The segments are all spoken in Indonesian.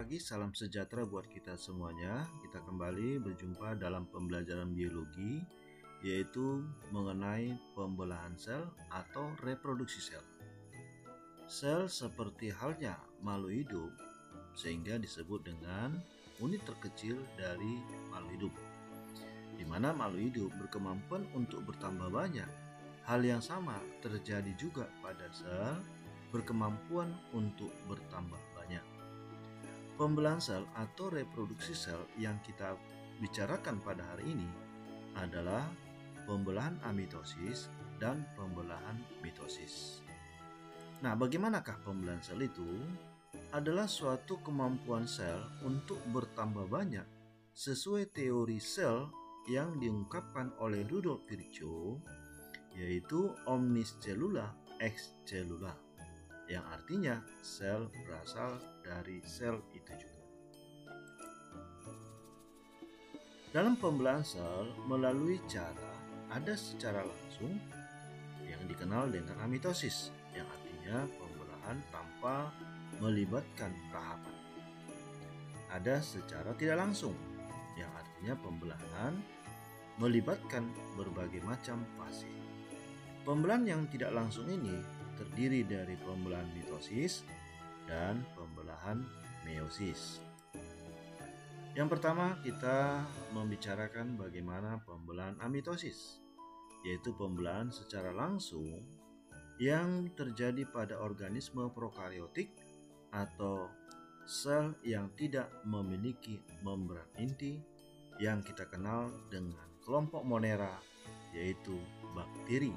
pagi, salam sejahtera buat kita semuanya. Kita kembali berjumpa dalam pembelajaran biologi, yaitu mengenai pembelahan sel atau reproduksi sel. Sel seperti halnya makhluk hidup, sehingga disebut dengan unit terkecil dari makhluk hidup, di mana makhluk hidup berkemampuan untuk bertambah banyak. Hal yang sama terjadi juga pada sel berkemampuan untuk bertambah banyak. Pembelahan sel atau reproduksi sel yang kita bicarakan pada hari ini adalah pembelahan amitosis dan pembelahan mitosis. Nah, bagaimanakah pembelahan sel itu? Adalah suatu kemampuan sel untuk bertambah banyak sesuai teori sel yang diungkapkan oleh Rudolf Virchow, yaitu omnis cellula ex cellula, yang artinya sel berasal dari sel itu juga. Dalam pembelahan sel melalui cara ada secara langsung yang dikenal dengan amitosis, yang artinya pembelahan tanpa melibatkan tahapan. Ada secara tidak langsung, yang artinya pembelahan melibatkan berbagai macam fase. Pembelahan yang tidak langsung ini terdiri dari pembelahan mitosis dan pembelahan meiosis. Yang pertama, kita membicarakan bagaimana pembelahan amitosis, yaitu pembelahan secara langsung yang terjadi pada organisme prokariotik atau sel yang tidak memiliki membran inti yang kita kenal dengan kelompok Monera, yaitu bakteri.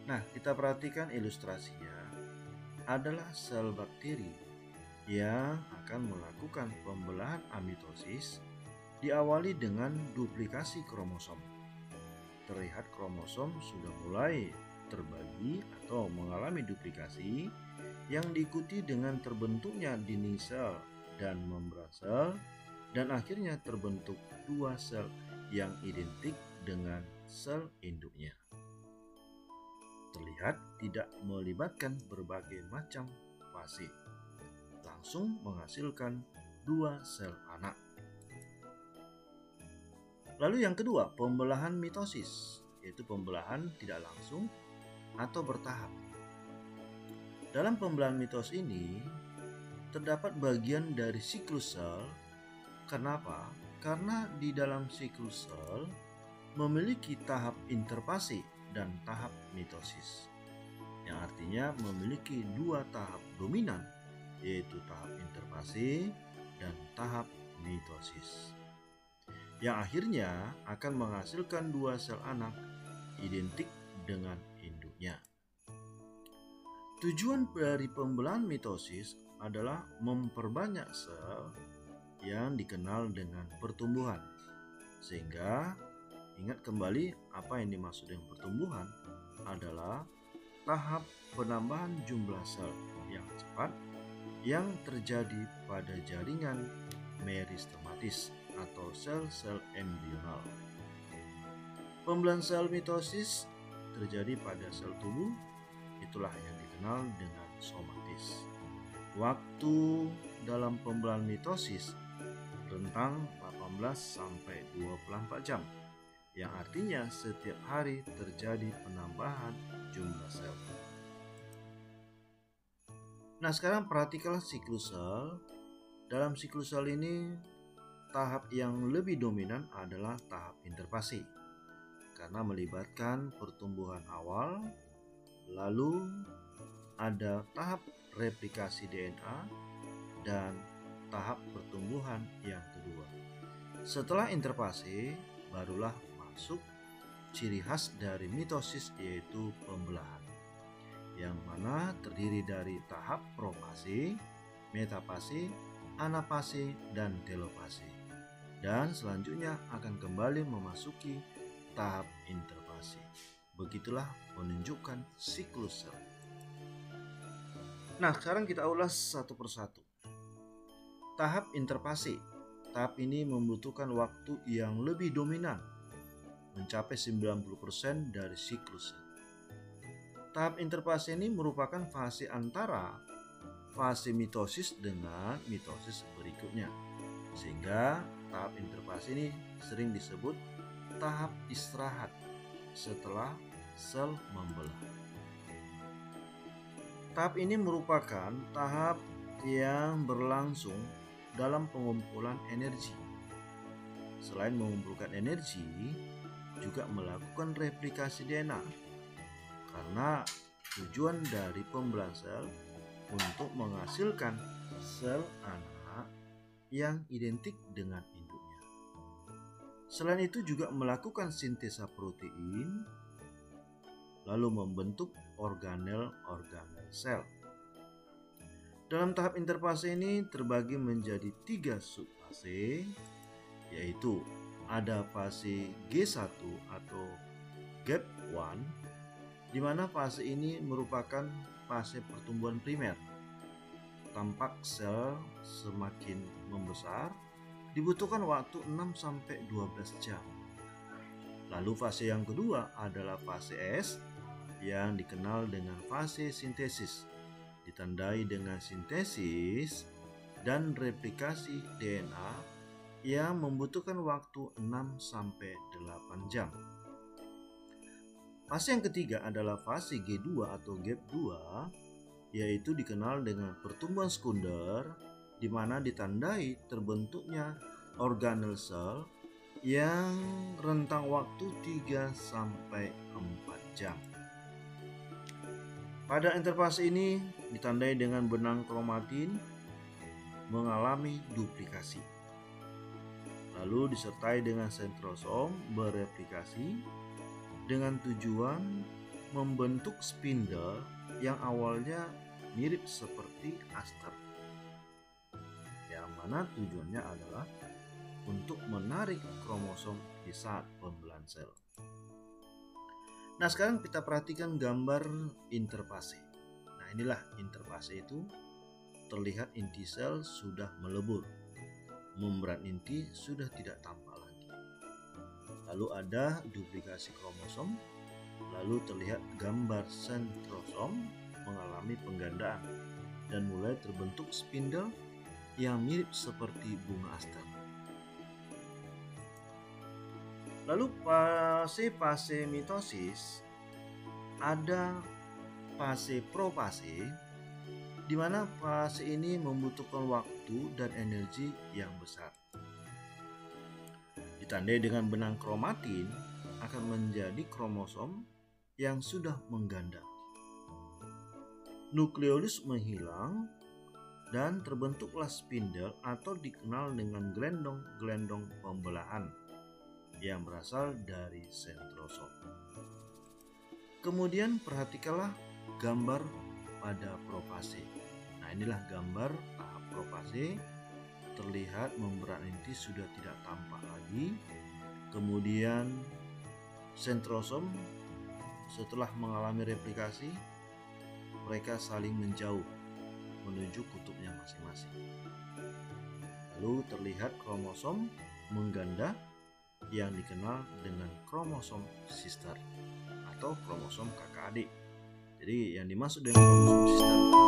Nah, kita perhatikan ilustrasinya adalah sel bakteri yang akan melakukan pembelahan amitosis diawali dengan duplikasi kromosom. Terlihat kromosom sudah mulai terbagi atau mengalami duplikasi yang diikuti dengan terbentuknya dinding sel dan membran sel, dan akhirnya terbentuk dua sel yang identik dengan sel induknya. Terlihat tidak melibatkan berbagai macam fase, langsung menghasilkan dua sel anak. Lalu yang kedua, pembelahan mitosis, yaitu pembelahan tidak langsung atau bertahap. Dalam pembelahan mitos ini terdapat bagian dari siklus sel. Kenapa? Karena di dalam siklus sel memiliki tahap interfase dan tahap mitosis, yang artinya memiliki dua tahap dominan, yaitu tahap interfase dan tahap mitosis, yang akhirnya akan menghasilkan dua sel anak identik dengan induknya. Tujuan dari pembelahan mitosis adalah memperbanyak sel yang dikenal dengan pertumbuhan, sehingga ingat kembali apa yang dimaksud dengan pertumbuhan adalah tahap penambahan jumlah sel yang cepat yang terjadi pada jaringan meristematis atau sel-sel embrional. Pembelahan sel mitosis terjadi pada sel tubuh, itulah yang dikenal dengan somatis. Waktu dalam pembelahan mitosis rentang 18 sampai 24 jam. Yang artinya setiap hari terjadi penambahan jumlah sel. Nah, sekarang perhatikanlah siklus sel. Dalam siklus sel ini, tahap yang lebih dominan adalah tahap interfase, karena melibatkan pertumbuhan awal, lalu ada tahap replikasi DNA, dan tahap pertumbuhan yang kedua. Setelah interfase, barulah masuk ciri khas dari mitosis, yaitu pembelahan, yang mana terdiri dari tahap profase, metafase, anafase, dan telofase, dan selanjutnya akan kembali memasuki tahap interfase. Begitulah menunjukkan siklus sel. Nah, sekarang kita ulas satu persatu. Tahap interfase. Tahap ini membutuhkan waktu yang lebih dominan, mencapai 90% dari siklus sel. Tahap interfase ini merupakan fase antara fase mitosis dengan mitosis berikutnya. Sehingga tahap interfase ini sering disebut tahap istirahat setelah sel membelah. Tahap ini merupakan tahap yang berlangsung dalam pengumpulan energi. Selain mengumpulkan energi, juga melakukan replikasi DNA. Karena tujuan dari pembelahan sel untuk menghasilkan sel anak yang identik dengan induknya. Selain itu juga melakukan sintesa protein, lalu membentuk organel-organel sel. Dalam tahap interfase ini terbagi menjadi 3 subfase, yaitu ada fase G1 atau gap 1, di mana fase ini merupakan fase pertumbuhan primer. Tampak sel semakin membesar, dibutuhkan waktu 6-12 jam. Lalu fase yang kedua adalah fase S yang dikenal dengan fase sintesis, ditandai dengan sintesis dan replikasi DNA yang membutuhkan waktu 6-8 jam. Fase yang ketiga adalah fase G2 atau gap 2, yaitu dikenal dengan pertumbuhan sekunder, di mana ditandai terbentuknya organel sel yang rentang waktu 3-4 jam. Pada interfase ini ditandai dengan benang kromatin mengalami duplikasi. Lalu disertai dengan sentrosom bereplikasi dengan tujuan membentuk spindle yang awalnya mirip seperti aster, yang mana tujuannya adalah untuk menarik kromosom di saat pembelahan sel. Nah, sekarang kita perhatikan gambar interfase. Nah, inilah interfase itu. Terlihat inti sel sudah melebur, membran inti sudah tidak tampak lagi. Lalu ada duplikasi kromosom, lalu terlihat gambar sentrosom mengalami penggandaan dan mulai terbentuk spindle yang mirip seperti bunga aster. Lalu fase mitosis, ada fase profase, di mana fase ini membutuhkan waktu dan energi yang besar. Ditandai dengan benang kromatin akan menjadi kromosom yang sudah mengganda. Nukleolus menghilang dan terbentuklah spindle atau dikenal dengan gelendong-gelendong pembelahan yang berasal dari sentrosom. Kemudian perhatikanlah gambar pada profase. Nah, inilah gambar tahap profase. Terlihat membran inti sudah tidak tampak lagi. Kemudian sentrosom setelah mengalami replikasi, mereka saling menjauh menuju kutubnya masing-masing. Lalu terlihat kromosom mengganda yang dikenal dengan kromosom sister atau kromosom kakak adik. Jadi yang dimaksud dengan kromosom sister adalah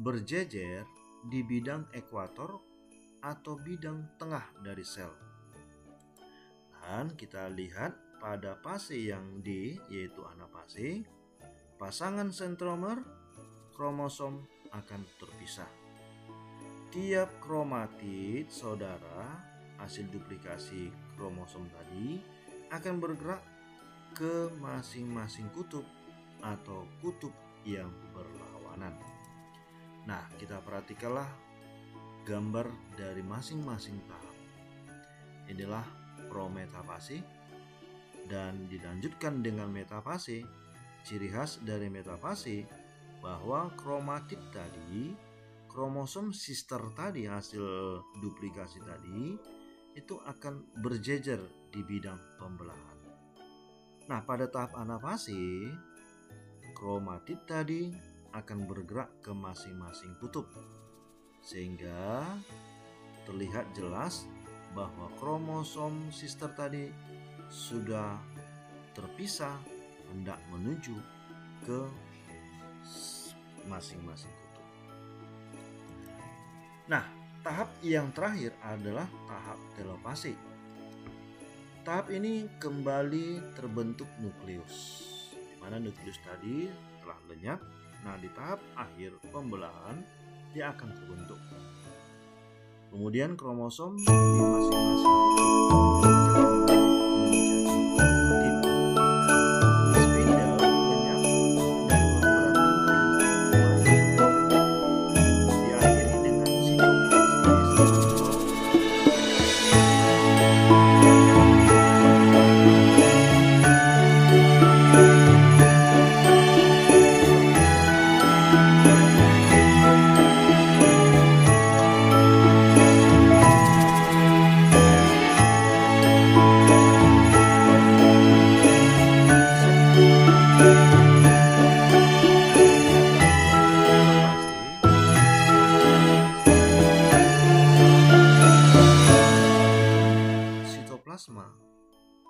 berjejer di bidang ekuator atau bidang tengah dari sel. Dan kita lihat pada fase yang D, yaitu anafase, pasangan sentromer kromosom akan terpisah. Tiap kromatid saudara hasil duplikasi kromosom tadi akan bergerak ke masing-masing kutub atau kutub yang berlawanan. Nah, kita perhatikanlah gambar dari masing-masing tahap. Inilah prometafase dan dilanjutkan dengan metafase. Ciri khas dari metafase bahwa kromatid tadi, kromosom sister tadi, hasil duplikasi tadi itu akan berjejer di bidang pembelahan. Nah, pada tahap anafase, kromatid tadi akan bergerak ke masing-masing kutub sehingga terlihat jelas bahwa kromosom sister tadi sudah terpisah hendak menuju ke masing-masing kutub. Nah, tahap yang terakhir adalah tahap telopase. Tahap ini kembali terbentuk nukleus, di mana nukleus tadi telah lenyap. Nah, di tahap akhir pembelahan dia akan terbentuk. Kemudian kromosom di masing-masing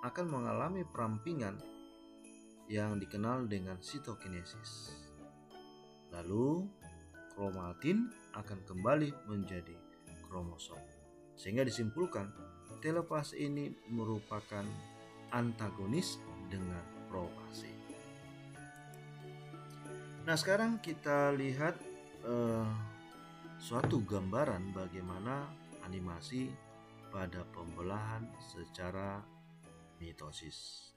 akan mengalami perampingan yang dikenal dengan sitokinesis. Lalu kromatin akan kembali menjadi kromosom. Sehingga disimpulkan telopase ini merupakan antagonis dengan profase. Nah, sekarang kita lihat suatu gambaran bagaimana animasi pada pembelahan secara mitosis.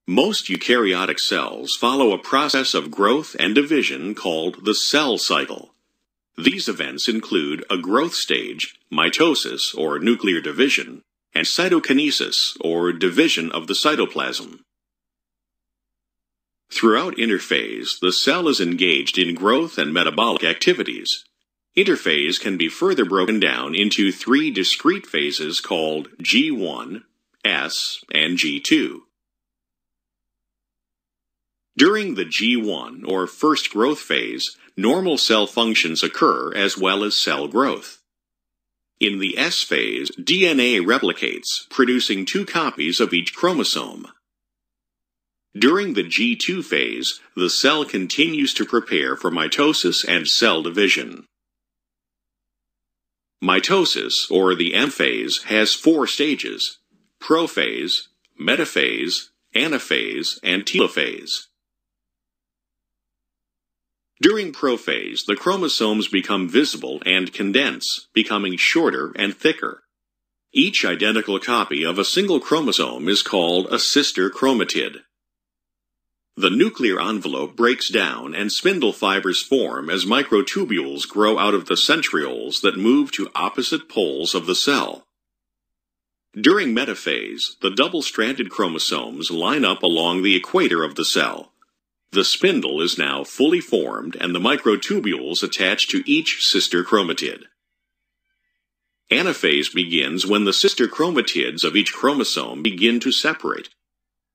Most eukaryotic cells follow a process of growth and division called the cell cycle. These events include a growth stage, mitosis or nuclear division, and cytokinesis or division of the cytoplasm. Throughout interphase, the cell is engaged in growth and metabolic activities. Interphase can be further broken down into three discrete phases called G1, S, and G2. During the G1 or first growth phase, normal cell functions occur as well as cell growth. In the S phase, DNA replicates, producing 2 copies of each chromosome. During the G2 phase, the cell continues to prepare for mitosis and cell division. Mitosis, or the M phase, has 4 stages: prophase, metaphase, anaphase, and telophase. During prophase, the chromosomes become visible and condense, becoming shorter and thicker. Each identical copy of a single chromosome is called a sister chromatid. The nuclear envelope breaks down and spindle fibers form as microtubules grow out of the centrioles that move to opposite poles of the cell. During metaphase, the double-stranded chromosomes line up along the equator of the cell. The spindle is now fully formed and the microtubules attach to each sister chromatid. Anaphase begins when the sister chromatids of each chromosome begin to separate.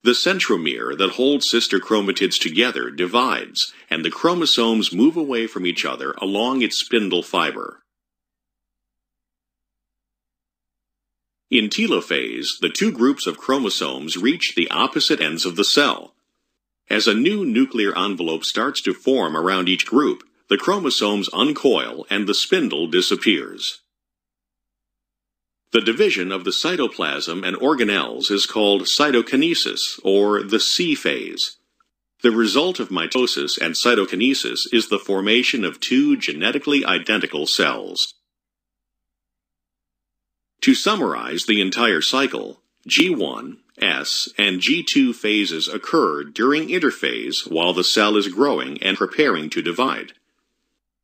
The centromere that holds sister chromatids together divides, and the chromosomes move away from each other along its spindle fiber. In telophase, the 2 groups of chromosomes reach the opposite ends of the cell. As a new nuclear envelope starts to form around each group, the chromosomes uncoil and the spindle disappears. The division of the cytoplasm and organelles is called cytokinesis, or the C phase. The result of mitosis and cytokinesis is the formation of 2 genetically identical cells. To summarize the entire cycle, G1, S, and G2 phases occur during interphase while the cell is growing and preparing to divide.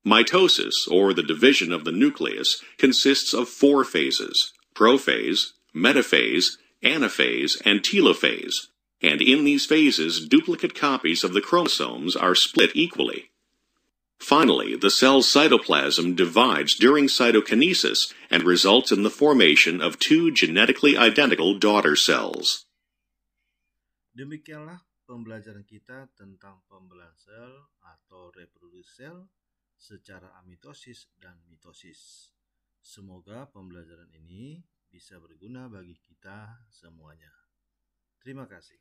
Mitosis, or the division of the nucleus, consists of 4 phases: prophase, metaphase, anaphase, and telophase. And in these phases, duplicate copies of the chromosomes are split equally. Finally, the cell's cytoplasm divides during cytokinesis and results in the formation of 2 genetically identical daughter cells. Demikianlah pembelajaran kita tentang pembelahan sel atau reproduksi sel secara amitosis dan mitosis. Semoga pembelajaran ini bisa berguna bagi kita semuanya. Terima kasih.